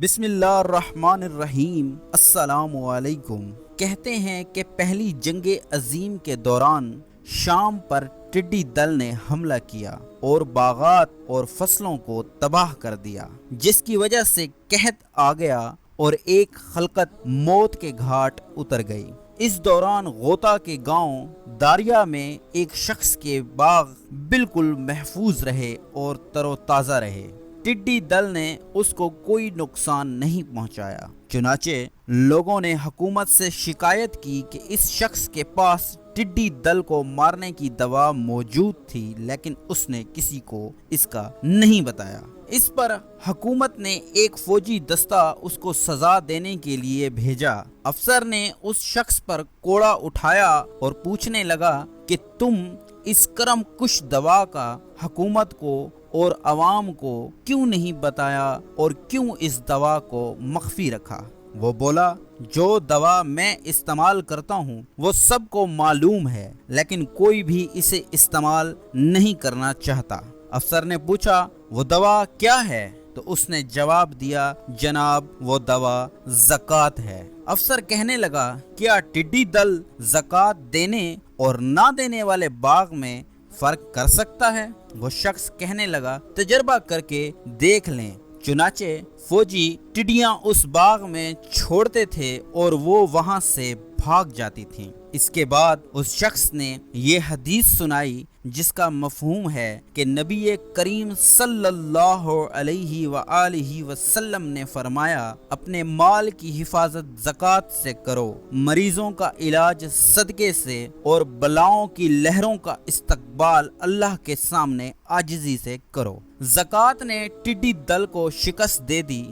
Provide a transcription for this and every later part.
بسم اللہ الرحمن الرحیم۔ السلام علیکم۔ کہتے ہیں کہ پہلی جنگ عظیم کے دوران شام پر ٹڈی دل نے حملہ کیا اور باغات اور فصلوں کو تباہ کر دیا، جس کی وجہ سے قحط آ گیا اور ایک خلقت موت کے گھاٹ اتر گئی۔ اس دوران غوطہ کے گاؤں داریا میں ایک شخص کے باغ بالکل محفوظ رہے اور تر و تازہ رہے۔ ٹڈی دل نے اس کو کوئی نقصان نہیں پہنچایا۔ چنانچہ لوگوں نے حکومت سے شکایت کی کہ اس شخص کے پاس ٹڈی دل کو مارنے کی دوا موجود تھی، لیکن اس نے کسی کو اس کا نہیں بتایا۔ اس پر حکومت نے ایک فوجی دستہ اس کو سزا دینے کے لیے بھیجا۔ افسر نے اس شخص پر کوڑا اٹھایا اور پوچھنے لگا کہ تم اس کرم کش دوا کا حکومت کو اور عوام کو کیوں نہیں بتایا اور کیوں اس دوا کو مخفی رکھا؟ وہ بولا، جو دوا میں استعمال کرتا ہوں وہ سب کو معلوم ہے، لیکن کوئی بھی اسے استعمال نہیں کرنا چاہتا۔ افسر نے پوچھا، وہ دوا کیا ہے؟ تو اس نے جواب دیا، جناب وہ دوا زکوٰۃ ہے۔ افسر کہنے لگا، کیا ٹڈی دل زکوٰۃ دینے اور نہ دینے والے باغ میں فرق کر سکتا ہے؟ وہ شخص کہنے لگا، تجربہ کر کے دیکھ لیں۔ چنانچہ فوجی ٹڈیاں اس باغ میں چھوڑتے تھے اور وہ وہاں سے بھاگ جاتی تھیں۔ اس کے بعد اس شخص نے یہ حدیث سنائی جس کا مفہوم ہے کہ نبی کریم صلی اللہ علیہ وآلہ وسلم نے فرمایا، اپنے مال کی حفاظت زکوٰۃ سے کرو، مریضوں کا علاج صدقے سے، اور بلاؤں کی لہروں کا استقبال اللہ کے سامنے عاجزی سے کرو۔ زکوٰۃ نے ٹڈی دل کو شکست دے دی۔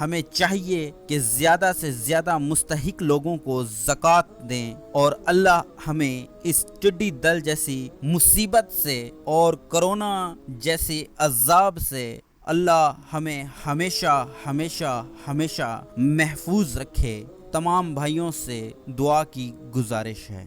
ہمیں چاہیے کہ زیادہ سے زیادہ مستحق لوگوں کو زکوٰۃ دیں، اور اللہ ہمیں اس ٹڈی دل جیسی مصیبت سے اور کرونا جیسی عذاب سے اللہ ہمیں ہمیشہ ہمیشہ ہمیشہ محفوظ رکھے۔ تمام بھائیوں سے دعا کی گزارش ہے۔